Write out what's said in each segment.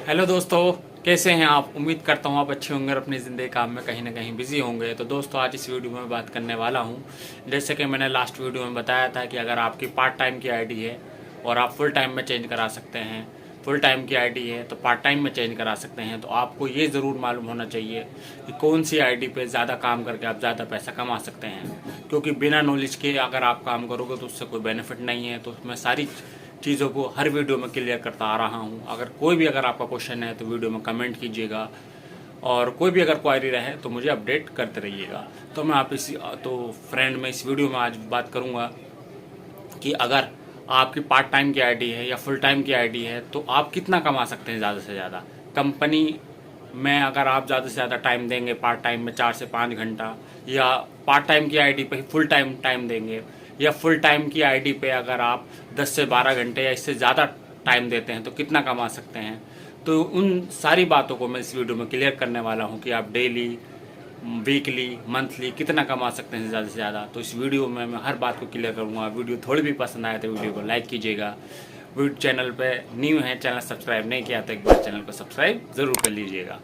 Hello दोस्तों, कैसे हैं आप। उम्मीद करता हूँ आप अच्छे होंगे और अपनी ज़िंदगी काम में कहीं ना कहीं बिजी होंगे। तो दोस्तों, आज इस वीडियो में बात करने वाला हूँ, जैसे कि मैंने लास्ट वीडियो में बताया था कि अगर आपकी पार्ट टाइम की आईडी है और आप फुल टाइम में चेंज करा सकते हैं, फुल टाइम की आईडी है तो पार्ट टाइम में चेंज करा सकते हैं, तो आपको ये ज़रूर मालूम होना चाहिए कि कौन सी आईडी पे ज़्यादा काम करके आप ज़्यादा पैसा कमा सकते हैं। क्योंकि बिना नॉलेज के अगर आप काम करोगे तो उससे कोई बेनिफिट नहीं है। तो मैं सारी चीज़ों को हर वीडियो में क्लियर करता आ रहा हूँ। अगर आपका क्वेश्चन है तो वीडियो में कमेंट कीजिएगा, और कोई भी अगर क्वायरी रहे तो मुझे अपडेट करते रहिएगा। तो मैं आप इसी तो फ्रेंड मैं इस वीडियो में आज बात करूँगा कि अगर आपकी पार्ट टाइम की आईडी है या फुल टाइम की आईडी है तो आप कितना कमा सकते हैं ज़्यादा से ज़्यादा। कंपनी में अगर आप ज़्यादा से ज़्यादा टाइम देंगे पार्ट टाइम में 4 से 5 घंटा, या पार्ट टाइम की आईडी पे फुल टाइम टाइम देंगे, या फुल टाइम की आईडी पे अगर आप 10 से 12 घंटे या इससे ज़्यादा टाइम देते हैं तो कितना कमा सकते हैं। तो उन सारी बातों को मैं इस वीडियो में क्लियर करने वाला हूँ कि आप डेली, वीकली, मंथली कितना कमा सकते हैं ज़्यादा से ज़्यादा। तो इस वीडियो में मैं हर बात को क्लियर करूँगा। वीडियो थोड़ी भी पसंद आए तो वीडियो को लाइक कीजिएगा। वीडियो चैनल पे न्यू है, चैनल सब्सक्राइब नहीं किया तो एक बार चैनल को सब्सक्राइब ज़रूर कर लीजिएगा।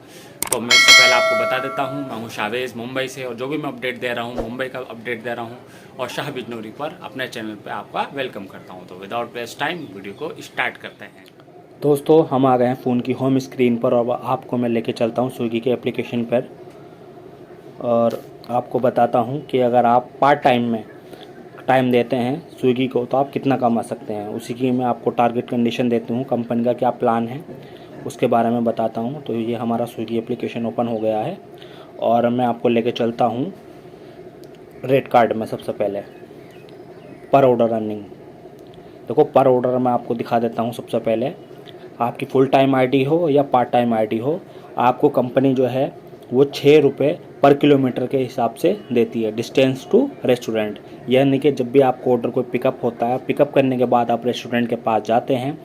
तो मैं इससे पहले आपको बता देता हूँ, मैं हूँ शावेज़ मुंबई से, और जो भी मैं अपडेट दे रहा हूँ मुंबई का अपडेट दे रहा हूँ, और शाह बिजनौरी पर अपने चैनल पर आपका वेलकम करता हूँ। तो विदाउट वेस्ट टाइम वीडियो को स्टार्ट करते हैं। दोस्तों, हम आ गए हैं फ़ोन की होम स्क्रीन पर और आपको मैं लेके चलता हूँ स्विगी के एप्लीकेशन पर, और आपको बताता हूँ कि अगर आप पार्ट टाइम में टाइम देते हैं स्विगी को तो आप कितना कमा सकते हैं। उसी की मैं आपको टारगेट कंडीशन देती हूँ, कंपनी का क्या प्लान है उसके बारे में बताता हूँ। तो ये हमारा स्विगी एप्लीकेशन ओपन हो गया है और मैं आपको लेके चलता हूँ रेट कार्ड में। सबसे पहले पर ऑर्डर अर्निंग देखो, पर ऑर्डर मैं आपको दिखा देता हूँ। सबसे पहले आपकी फुल टाइम आईडी हो या पार्ट टाइम आईडी हो, आपको कंपनी जो है वो 6 रुपये पर किलोमीटर के हिसाब से देती है, डिस्टेंस टू रेस्टोरेंट। यानी कि जब भी आपको ऑर्डर कोई पिकअप होता है, पिकअप करने के बाद आप रेस्टोरेंट के पास जाते हैं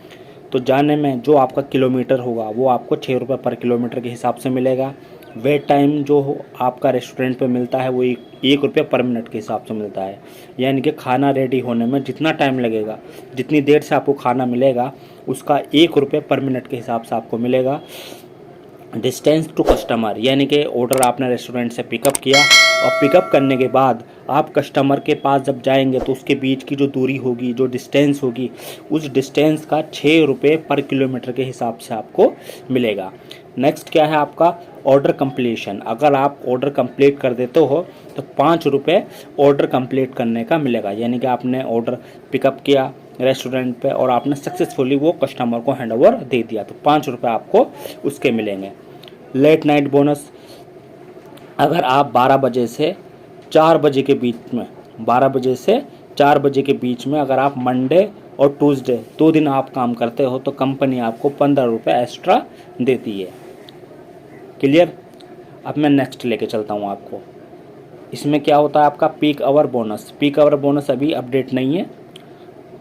तो जाने में जो आपका किलोमीटर होगा वो आपको 6 रुपये पर किलोमीटर के हिसाब से मिलेगा। वेट टाइम जो हो आपका रेस्टोरेंट पे मिलता है वो 1 रुपये पर मिनट के हिसाब से मिलता है। यानी कि खाना रेडी होने में जितना टाइम लगेगा, जितनी देर से आपको खाना मिलेगा, उसका 1 रुपये पर मिनट के हिसाब से आपको मिलेगा। डिस्टेंस टू कस्टमर, यानी कि ऑर्डर आपने रेस्टोरेंट से पिकअप किया और पिकअप करने के बाद आप कस्टमर के पास जब जाएंगे तो उसके बीच की जो दूरी होगी, जो डिस्टेंस होगी, उस डिस्टेंस का 6 रुपये पर किलोमीटर के हिसाब से आपको मिलेगा। नेक्स्ट क्या है आपका ऑर्डर कंप्लीशन। अगर आप ऑर्डर कंप्लीट कर देते हो तो 5 रुपये ऑर्डर कंप्लीट करने का मिलेगा। यानी कि आपने ऑर्डर पिकअप किया रेस्टोरेंट पे और आपने सक्सेसफुली वो कस्टमर को हैंड ओवर दे दिया तो 5 रुपये आपको उसके मिलेंगे। लेट नाइट बोनस, अगर आप 12 बजे से 4 बजे के बीच में 12 बजे से 4 बजे के बीच में अगर आप मंडे और ट्यूसडे 2 दिन आप काम करते हो तो कंपनी आपको 15 रुपये एक्स्ट्रा देती है। क्लियर। अब मैं नेक्स्ट लेके चलता हूँ आपको। इसमें क्या होता है आपका peak hour bonus. Peak hour bonus अभी अपडेट नहीं है।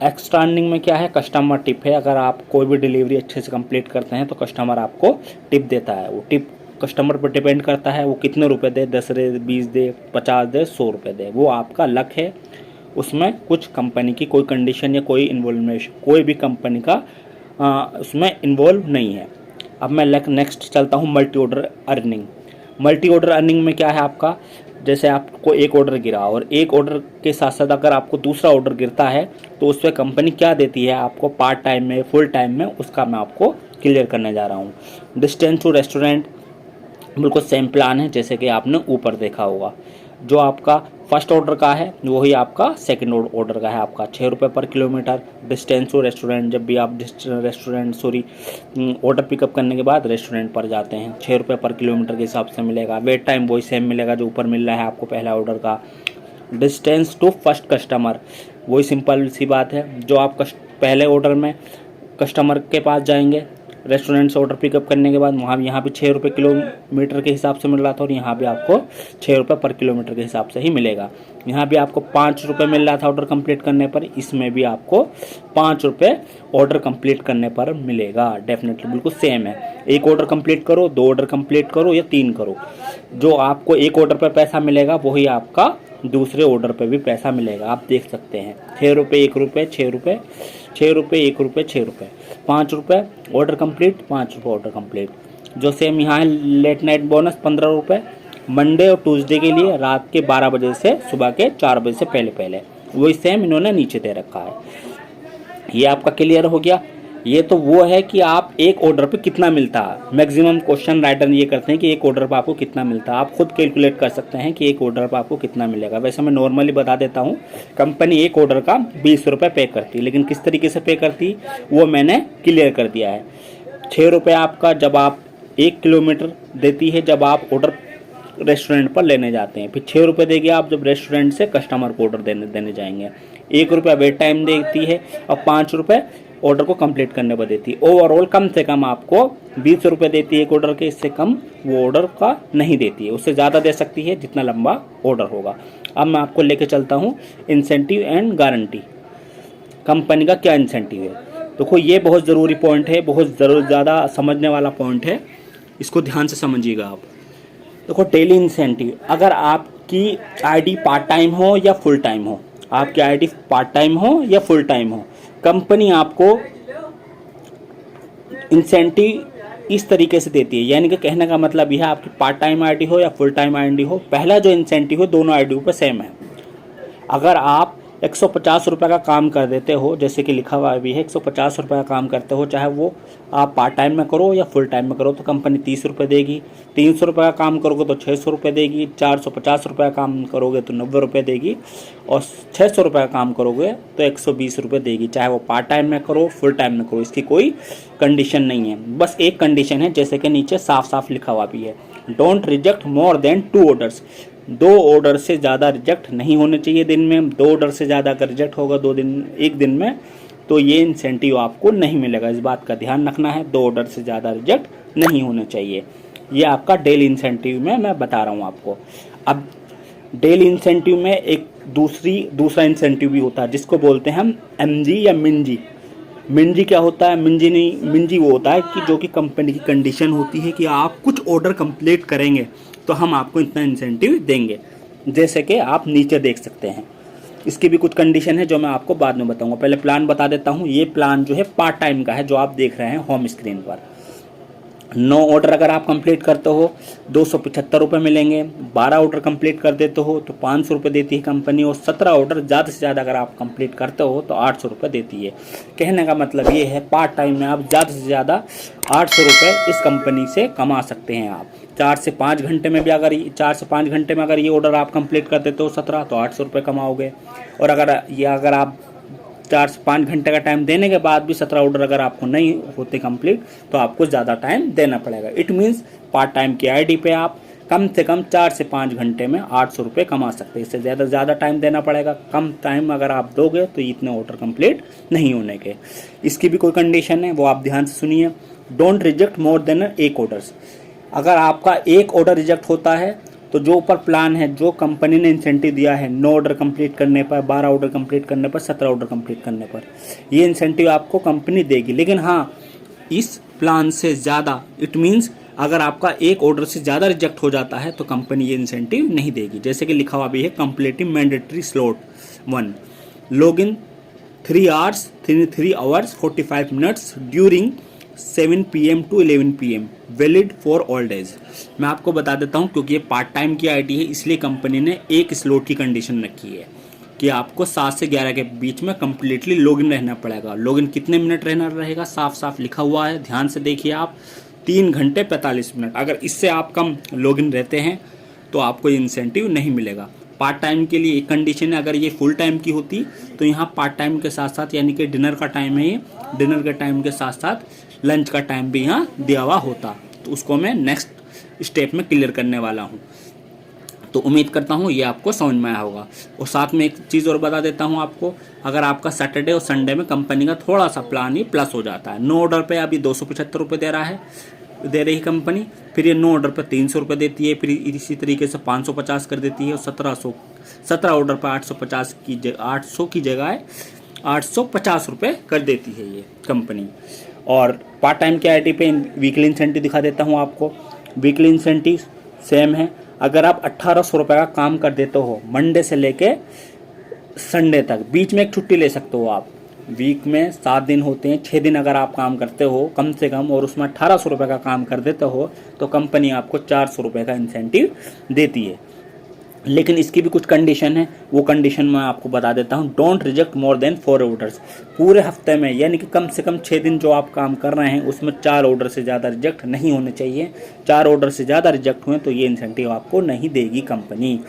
एक्स्ट्रा अर्निंग में क्या है, कस्टमर टिप है। अगर आप कोई भी डिलीवरी अच्छे से कंप्लीट करते हैं तो कस्टमर आपको टिप देता है। वो टिप कस्टमर पर डिपेंड करता है वो कितने रुपए दे, 10 दे, 20 दे, 50 दे, 100 रुपये दे, वो आपका लक है। उसमें कुछ कंपनी की कोई कंडीशन या कोई इन्वॉल्वमेंट, कोई भी कंपनी का उसमें इन्वॉल्व नहीं है। अब मैं नेक्स्ट चलता हूँ multi order earning. Multi order earning में क्या है आपका, जैसे आपको एक ऑर्डर गिरा और एक ऑर्डर के साथ साथ अगर आपको दूसरा ऑर्डर गिरता है तो उस पर कंपनी क्या देती है आपको पार्ट टाइम में, फुल टाइम में, उसका मैं आपको क्लियर करने जा रहा हूँ। डिस्टेंस टू रेस्टोरेंट बिल्कुल सेम प्लान है जैसे कि आपने ऊपर देखा होगा। जो आपका फर्स्ट ऑर्डर का है वही आपका सेकंड ऑर्डर का है। आपका 6 रुपये पर किलोमीटर। डिस्टेंस टू रेस्टोरेंट, जब भी आप ऑर्डर पिकअप करने के बाद रेस्टोरेंट पर जाते हैं 6 रुपये पर किलोमीटर के हिसाब से मिलेगा। वेट टाइम वही सेम मिलेगा जो ऊपर मिल रहा है आपको पहला ऑर्डर का। डिस्टेंस टू फर्स्ट कस्टमर, वही सिंपल सी बात है। जो आप पहले ऑर्डर में कस्टमर के पास जाएंगे रेस्टोरेंट से ऑर्डर पिकअप करने के बाद, वहाँ यहाँ भी 6 रुपये किलोमीटर के हिसाब से मिल रहा था और यहाँ भी आपको 6 रुपये पर किलोमीटर के हिसाब से ही मिलेगा। यहाँ भी आपको 5 रुपये मिल रहा था ऑर्डर कंप्लीट करने पर, इसमें भी आपको 5 रुपये ऑर्डर कंप्लीट करने पर मिलेगा। डेफिनेटली बिल्कुल सेम है। एक ऑर्डर कंप्लीट करो, 2 ऑर्डर कंप्लीट करो या 3 करो, जो आपको एक ऑर्डर पर पैसा मिलेगा वही आपका दूसरे ऑर्डर पे भी पैसा मिलेगा। आप देख सकते हैं 6 रुपये, 1 रुपये, 6 रुपये, ₹6, ₹1, ₹6, ₹5 ऑर्डर कंप्लीट, ₹5 ऑर्डर कंप्लीट। जो सेम यहाँ है लेट नाइट बोनस ₹15 मंडे और ट्यूसडे के लिए रात के 12 बजे से सुबह के 4 बजे से पहले पहले, वही सेम इन्होंने नीचे दे रखा है। ये आपका क्लियर हो गया। ये तो वो है कि आप एक ऑर्डर पे कितना मिलता है। मैक्सिमम क्वेश्चन राइटर ये करते हैं कि एक ऑर्डर पे आपको कितना मिलता है। आप खुद कैलकुलेट कर सकते हैं कि एक ऑर्डर पे आपको कितना मिलेगा। वैसे मैं नॉर्मली बता देता हूँ, कंपनी एक ऑर्डर का ₹20 पे करती है, लेकिन किस तरीके से पे करती वो मैंने क्लियर कर दिया है। ₹6 आपका जब आप 1 किलोमीटर देती है, जब आप ऑर्डर रेस्टोरेंट पर लेने जाते हैं। फिर ₹6 देगी आप जब रेस्टोरेंट से कस्टमर को ऑर्डर देने जाएंगे। ₹1 वेट टाइम देती है और ₹5 ऑर्डर को कंप्लीट करने पर देती है। ओवरऑल कम से कम आपको ₹20 देती है एक ऑर्डर के, इससे कम वो ऑर्डर का नहीं देती है। उससे ज़्यादा दे सकती है जितना लंबा ऑर्डर होगा। अब मैं आपको लेके चलता हूँ इंसेंटिव एंड गारंटी, कंपनी का क्या इंसेंटिव है। देखो ये बहुत ज़रूरी पॉइंट है, बहुत ज़्यादा समझने वाला पॉइंट है, इसको ध्यान से समझिएगा आप। देखो डेली इंसेंटिव, अगर आपकी आईडी पार्ट टाइम हो या फुल टाइम हो, आपकी आईडी पार्ट टाइम हो या फुल टाइम हो, कंपनी आपको इंसेंटिव इस तरीके से देती है। यानी कि कहने का मतलब यह है, आपकी पार्ट टाइम आईडी हो या फुल टाइम आईडी हो, पहला जो इंसेंटिव है दोनों आईडियों पर सेम है। अगर आप ₹150 का काम कर देते हो, जैसे कि लिखा हुआ भी है ₹150 का काम करते हो, चाहे वो आप पार्ट टाइम में करो या फुल टाइम में करो, तो कंपनी ₹30 देगी। ₹300 का काम करोगे तो ₹600 देगी। ₹450 का काम करोगे तो ₹90 देगी। और ₹600 का काम करोगे तो ₹120 देगी, चाहे वो पार्ट टाइम में करो फुल टाइम में करो। इसकी कोई कंडीशन नहीं है। बस एक कंडीशन है, जैसे कि नीचे साफ साफ लिखा हुआ भी है, don't reject more than 2 orders. 2 order से ज़्यादा रिजेक्ट नहीं होने चाहिए दिन में। 2 ऑर्डर से ज़्यादा अगर रिजेक्ट होगा एक दिन में, तो ये इंसेंटिव आपको नहीं मिलेगा। इस बात का ध्यान रखना है, 2 ऑर्डर से ज़्यादा रिजेक्ट नहीं होने चाहिए। ये आपका डेली इंसेंटिव में मैं बता रहा हूँ आपको। अब डेली इंसेंटिव में एक दूसरा इंसेंटिव भी होता है, जिसको बोलते हैं हम एमजी या मिंजी। मिंजी क्या होता है? मिंजी वो होता है कि जो कि कंपनी की कंडीशन होती है कि आप कुछ ऑर्डर कंप्लीट करेंगे तो हम आपको इतना इंसेंटिव देंगे। जैसे कि आप नीचे देख सकते हैं, इसकी भी कुछ कंडीशन है जो मैं आपको बाद में बताऊंगा। पहले प्लान बता देता हूँ। ये प्लान जो है पार्ट टाइम का है, जो आप देख रहे हैं होम स्क्रीन पर। 9 ऑर्डर अगर आप कंप्लीट करते हो ₹275 मिलेंगे। 12 ऑर्डर कंप्लीट कर देते हो तो ₹500 देती है कंपनी। और 17 ऑर्डर ज़्यादा से ज़्यादा अगर आप कंप्लीट करते हो तो ₹800 देती है। कहने का मतलब ये है, पार्ट टाइम में आप ज़्यादा से ज़्यादा ₹800 इस कंपनी से कमा सकते हैं। आप 4 से 5 घंटे में भी अगर 4 से 5 घंटे में अगर ये ऑर्डर आप कंप्लीट कर देते हो 17, तो ₹800 कमाओगे। और अगर आप 4 से 5 घंटे का टाइम देने के बाद भी 17 ऑर्डर अगर आपको नहीं होते कंप्लीट, तो आपको ज़्यादा टाइम देना पड़ेगा। इट मीन्स पार्ट टाइम की आईडी पे आप कम से कम 4 से 5 घंटे में ₹800 कमा सकते हैं। इससे ज़्यादा टाइम देना पड़ेगा। कम टाइम अगर आप दोगे तो इतने ऑर्डर कंप्लीट नहीं होने के। इसकी भी कोई कंडीशन है, वो आप ध्यान से सुनिए। Don't reject more than 1 orders. अगर आपका 1 ऑर्डर रिजेक्ट होता है तो जो ऊपर प्लान है, जो कंपनी ने इंसेंटिव दिया है, 9 ऑर्डर कंप्लीट करने पर, 12 ऑर्डर कंप्लीट करने पर, 17 ऑर्डर कंप्लीट करने पर, ये इंसेंटिव आपको कंपनी देगी। लेकिन हाँ, इस प्लान से ज़्यादा, इट मीन्स अगर आपका 1 ऑर्डर से ज़्यादा रिजेक्ट हो जाता है तो कंपनी ये इंसेंटिव नहीं देगी। जैसे कि लिखा हुआ भी है, completing mandatory slot 1, log in 3 hours 45 minutes during 7 PM to 11 PM, valid for all days. मैं आपको बता देता हूँ, क्योंकि ये पार्ट टाइम की आईडी है, इसलिए कंपनी ने एक स्लॉट की कंडीशन रखी है कि आपको 7 से 11 के बीच में कम्प्लीटली लॉगिन रहना पड़ेगा। लॉगिन कितने मिनट रहना रहेगा, साफ साफ लिखा हुआ है, ध्यान से देखिए आप, 3 घंटे 45 मिनट। अगर इससे आप कम लॉगिन रहते हैं तो आपको इंसेंटिव नहीं मिलेगा। पार्ट टाइम के लिए एक कंडीशन है, अगर ये फुल टाइम की होती तो यहाँ पार्ट टाइम के साथ साथ, यानी कि डिनर का टाइम है, ये डिनर के टाइम के साथ साथ लंच का टाइम भी यहाँ दिया हुआ होता। तो उसको मैं नेक्स्ट स्टेप में क्लियर करने वाला हूँ। तो उम्मीद करता हूँ ये आपको समझ में आया होगा। और साथ में एक चीज़ और बता देता हूँ आपको, अगर आपका सैटरडे और संडे में कंपनी का थोड़ा सा प्लान ही प्लस हो जाता है। 9 ऑर्डर पे अभी ₹275 दे रही कंपनी, फिर ये 9 ऑर्डर पर ₹300 देती है, फिर इसी तरीके से 550 कर देती है, और 17 ऑर्डर पर 800 की जगह ₹850 कर देती है ये कंपनी। और पार्ट टाइम के आईडी पे वीकली इंसेंटिव दिखा देता हूँ आपको। वीकली इंसेंटिव सेम है। अगर आप ₹1800 का काम कर देते हो मंडे से लेके संडे तक, बीच में एक छुट्टी ले सकते हो आप, वीक में 7 दिन होते हैं, 6 दिन अगर आप काम करते हो कम से कम और उसमें 1800 रुपये का काम कर देते हो तो कंपनी आपको 400 रुपये का इंसेंटिव देती है। लेकिन इसकी भी कुछ कंडीशन है, वो कंडीशन मैं आपको बता देता हूँ। Don't reject more than 4 orders. पूरे हफ्ते में यानी कि कम से कम 6 दिन जो आप काम कर रहे हैं उसमें 4 ऑर्डर से ज़्यादा रिजेक्ट नहीं होने चाहिए। 4 ऑर्डर से ज़्यादा रिजेक्ट हुए तो ये इंसेंटिव आपको नहीं देगी कंपनी।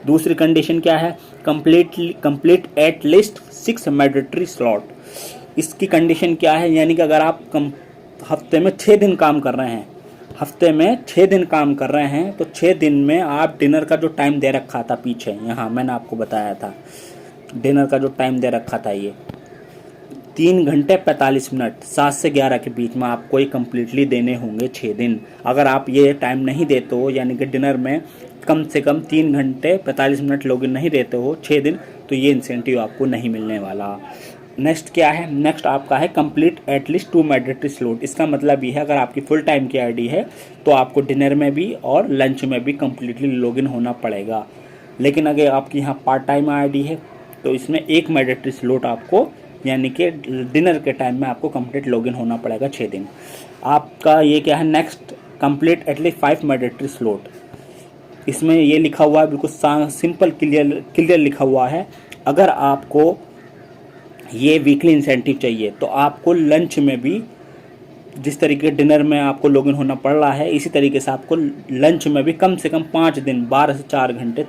दूसरी कंडीशन क्या है, complete at least 6 mandatory slot. इसकी कंडीशन क्या है, यानी कि अगर आप हफ्ते में 6 दिन काम कर रहे हैं, हफ्ते में 6 दिन काम कर रहे हैं तो 6 दिन में आप डिनर का जो टाइम दे रखा था पीछे, यहाँ मैंने आपको बताया था डिनर का जो टाइम दे रखा था, ये 3 घंटे 45 मिनट 7 से 11 के बीच में आपको ये कम्प्लीटली देने होंगे 6 दिन। अगर आप ये टाइम नहीं देते हो, यानी कि डिनर में कम से कम 3 घंटे 45 मिनट लॉगिन नहीं देते हो 6 दिन, तो ये इंसेंटिव आपको नहीं मिलने वाला। नेक्स्ट क्या है, नेक्स्ट आपका है कंप्लीट एटलीस्ट 2 मैंडेटरी स्लॉट। इसका मतलब ये है अगर आपकी फुल टाइम की आईडी है तो आपको डिनर में भी और लंच में भी कम्प्लीटली लॉगिन होना पड़ेगा। लेकिन अगर आपकी यहाँ पार्ट टाइम आईडी है तो इसमें 1 मैंडेटरी स्लॉट आपको, यानी कि डिनर के टाइम में आपको कंप्लीट लॉगिन होना पड़ेगा 6 दिन। आपका ये क्या है, next complete at least 5 mandatory slot. इसमें ये लिखा हुआ है, बिल्कुल सिंपल क्लियर लिखा हुआ है, अगर आपको ये वीकली इंसेंटिव चाहिए तो आपको लंच में भी, जिस तरीके डिनर में आपको लॉगिन होना पड़ रहा है, इसी तरीके से आपको लंच में भी कम से कम 5 दिन 12 से 4 घंटे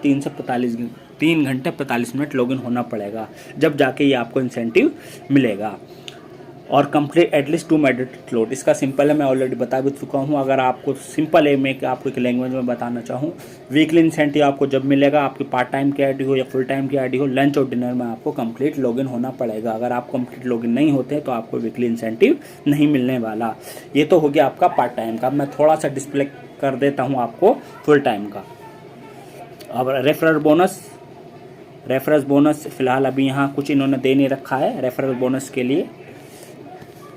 3 घंटे 45 मिनट लॉगिन होना पड़ेगा, जब जाके ये आपको इंसेंटिव मिलेगा। और कंप्लीट एटलीस्ट 2 मैंडेटरी स्लॉट, इसका सिंपल है, मैं ऑलरेडी बता भी चुका हूँ। अगर आपको सिंपल है, मैं आपको एक लैंग्वेज में बताना चाहूँ, वीकली इंसेंटिव आपको जब मिलेगा, आपकी पार्ट टाइम की आईडी हो या फुल टाइम की आईडी हो, लंच और डिनर में आपको कंप्लीट लॉगिन होना पड़ेगा। अगर आप कंप्लीट लॉगिन नहीं होते तो आपको वीकली इंसेंटिव नहीं मिलने वाला। ये तो हो गया आपका पार्ट टाइम का। मैं थोड़ा सा डिस्प्ले कर देता हूँ आपको फुल टाइम का। अब रेफरल बोनस फिलहाल अभी यहाँ कुछ इन्होंने दे नहीं रखा है रेफरल बोनस के लिए।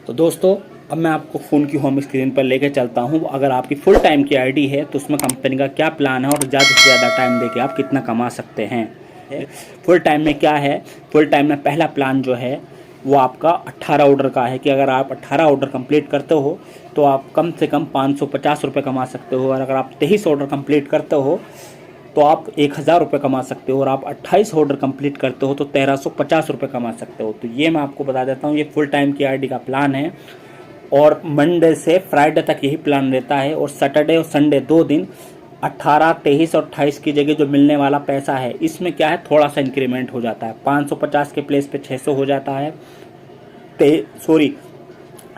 तो दोस्तों अब मैं आपको फ़ोन की होम स्क्रीन पर लेकर चलता हूँ। अगर आपकी फुल टाइम की आईडी है तो उसमें कंपनी का क्या प्लान है और ज़्यादा से ज़्यादा टाइम देके आप कितना कमा सकते हैं। फुल टाइम में क्या है, फुल टाइम में पहला प्लान जो है वो आपका 18 ऑर्डर का है कि अगर आप 18 ऑर्डर कंप्लीट करते हो तो आप कम से कम 550 रुपये कमा सकते हो। और अगर आप 23 ऑर्डर कंप्लीट करते हो तो आप 1000 रुपये कमा सकते हो। और आप 28 ऑर्डर कंप्लीट करते हो तो 1350 रुपये कमा सकते हो। तो ये मैं आपको बता देता हूँ, ये फुल टाइम की आईडी का प्लान है और मंडे से फ्राइडे तक यही प्लान रहता है। और सैटरडे और संडे 2 दिन 18, 23 और 28 की जगह जो मिलने वाला पैसा है इसमें क्या है, थोड़ा सा इंक्रीमेंट हो जाता है। 550 के प्लेस पे 600 हो जाता है।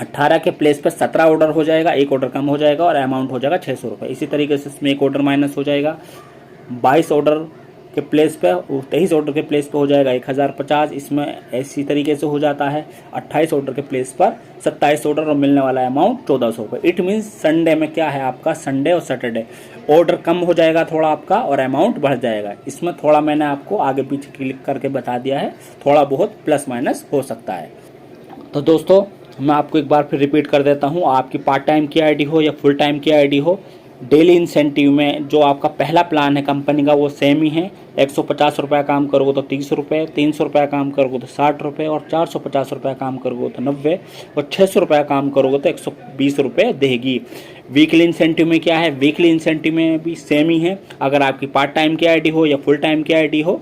18 के प्लेस पे 17 ऑर्डर हो जाएगा, 1 ऑर्डर कम हो जाएगा और अमाउंट हो जाएगा 600 रुपये। इसी तरीके से इसमें 1 ऑर्डर माइनस हो जाएगा। 22 ऑर्डर के प्लेस पे 23 ऑर्डर के प्लेस पे हो जाएगा 1050, इसमें ऐसी तरीके से हो जाता है। 28 ऑर्डर के प्लेस पर 27 ऑर्डर और मिलने वाला अमाउंट 1400 रुपये। इट मीन्स संडे में क्या है आपका, संडे और सैटरडे ऑर्डर कम हो जाएगा थोड़ा आपका और अमाउंट बढ़ जाएगा। इसमें थोड़ा मैंने आपको आगे पीछे क्लिक करके बता दिया है, थोड़ा बहुत प्लस माइनस हो सकता है। तो दोस्तों मैं आपको एक बार फिर रिपीट कर देता हूँ, आपकी पार्ट टाइम की आईडी हो या फुल टाइम की आईडी हो, डेली इंसेंटिव में जो आपका पहला प्लान है कंपनी का वो सेम ही है। 150 रुपये काम करोगे तो 30 रुपये, 300 रुपये काम करोगे तो 60 रुपये और 450 रुपये काम करोगे तो 90 और 600 रुपये काम करोगे तो 120 रुपये देगी। वीकली इंसेंटिव में क्या है, वीकली इंसेंटिव में भी सेम ही है। अगर आपकी पार्ट टाइम की आईडी हो या फुल टाइम की आईडी हो,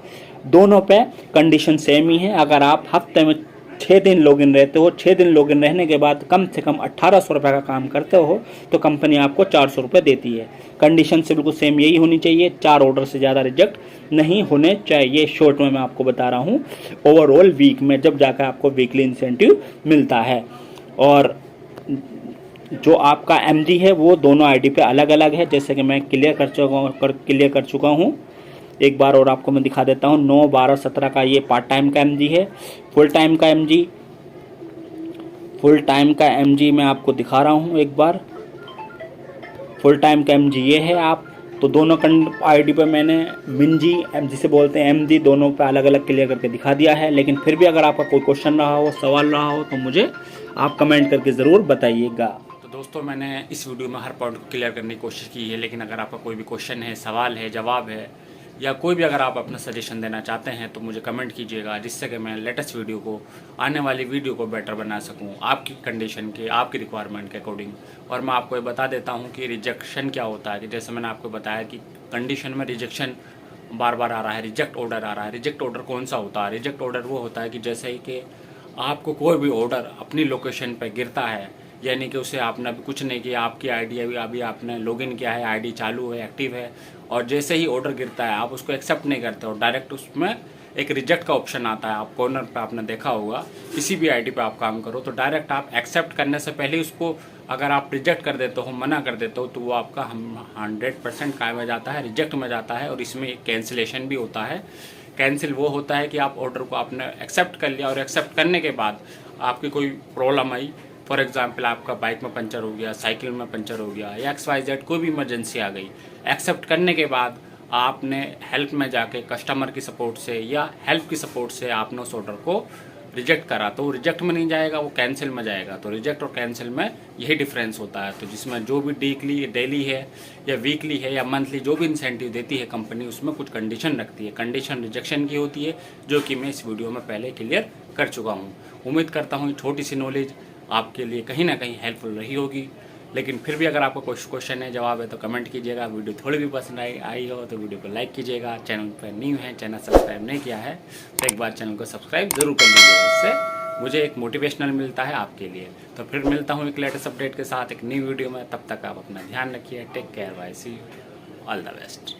दोनों पे कंडीशन सेम ही है। अगर आप हफ्ते में 6 दिन लॉगिन रहते हो, 6 दिन लॉगिन रहने के बाद कम से कम 1800 रुपये का काम करते हो तो कंपनी आपको 400 रुपये देती है। कंडीशन से बिल्कुल सेम यही होनी चाहिए, 4 ऑर्डर से ज़्यादा रिजेक्ट नहीं होने चाहिए। शॉर्ट में मैं आपको बता रहा हूँ, ओवरऑल वीक में जब जाकर आपको वीकली इंसेंटिव मिलता है। और जो आपका MG है वो दोनों आईडी पे अलग अलग है, जैसे कि मैं क्लियर कर चुका हूँ। एक बार और आपको मैं दिखा देता हूँ। 9, 12, 17 का ये पार्ट टाइम का MG है। फुल टाइम का MG मैं आपको दिखा रहा हूँ एक बार। फुल टाइम का MG ये है आप, तो दोनों आईडी पे मैंने मिनजी जिसे बोलते हैं MG, दोनों पे अलग अलग क्लियर करके दिखा दिया है। लेकिन फिर भी अगर आपका कोई क्वेश्चन रहा हो, सवाल रहा हो तो मुझे आप कमेंट करके ज़रूर बताइएगा। तो दोस्तों मैंने इस वीडियो में हर पॉइंट को क्लियर करने की कोशिश की है, लेकिन अगर आपका कोई भी क्वेश्चन है, सवाल है, जवाब है या कोई भी अगर आप अपना सजेशन देना चाहते हैं तो मुझे कमेंट कीजिएगा, जिससे कि मैं लेटेस्ट वीडियो को, आने वाली वीडियो को बेटर बना सकूं आपकी कंडीशन के, आपकी रिक्वायरमेंट के अकॉर्डिंग। और मैं आपको ये बता देता हूं कि रिजेक्शन क्या होता है, कि जैसे मैंने आपको बताया कि कंडीशन में रिजेक्शन बार बार आ रहा है, रिजेक्ट ऑर्डर आ रहा है। रिजेक्ट ऑर्डर कौन सा होता है? रिजेक्ट ऑर्डर वो होता है कि जैसे ही कि आपको कोई भी ऑर्डर अपनी लोकेशन पर गिरता है, यानी कि उसे आपने अभी कुछ नहीं किया, आपकी आईडी अभी आपने लॉगिन किया है, आईडी चालू है, एक्टिव है, और जैसे ही ऑर्डर गिरता है आप उसको एक्सेप्ट नहीं करते और डायरेक्ट उसमें एक रिजेक्ट का ऑप्शन आता है। आप कॉर्नर पे आपने देखा होगा, किसी भी आईडी पे आप काम करो तो डायरेक्ट आप एक्सेप्ट करने से पहले उसको अगर आप रिजेक्ट कर देते हो, मना कर देते हो, तो वो आपका 100% काय में जाता है, रिजेक्ट में जाता है। और इसमें एक कैंसिलेशन भी होता है। कैंसिल वो होता है कि आप ऑर्डर को आपने एक्सेप्ट कर लिया और एक्सेप्ट करने के बाद आपकी कोई प्रॉब्लम आई, फॉर एग्जाम्पल आपका बाइक में पंचर हो गया, साइकिल में पंचर हो गया, या XYZ कोई भी इमरजेंसी आ गई, एक्सेप्ट करने के बाद आपने हेल्प में जाके कस्टमर की सपोर्ट से या हेल्प की सपोर्ट से आपने उस ऑर्डर को रिजेक्ट करा, तो रिजेक्ट में नहीं जाएगा, वो कैंसिल में जाएगा। तो रिजेक्ट और कैंसिल में यही डिफरेंस होता है। तो जिसमें जो भी डेली है या वीकली है या मंथली जो भी इंसेंटिव देती है कंपनी, उसमें कुछ कंडीशन रखती है। कंडीशन रिजेक्शन की होती है, जो कि मैं इस वीडियो में पहले क्लियर कर चुका हूँ। उम्मीद करता हूँ छोटी सी नॉलेज आपके लिए कहीं ना कहीं हेल्पफुल रही होगी। लेकिन फिर भी अगर आपको कोई क्वेश्चन है, जवाब है, तो कमेंट कीजिएगा। वीडियो थोड़ी भी पसंद आई हो तो वीडियो को लाइक कीजिएगा। चैनल पर न्यू है, चैनल सब्सक्राइब नहीं किया है तो एक बार चैनल को सब्सक्राइब जरूर कर लीजिएगा। इससे मुझे एक मोटिवेशनल मिलता है आपके लिए। तो फिर मिलता हूँ एक लेटेस्ट अपडेट के साथ एक न्यू वीडियो में। तब तक आप अपना ध्यान रखिए। Take care, bye, see you, all the best.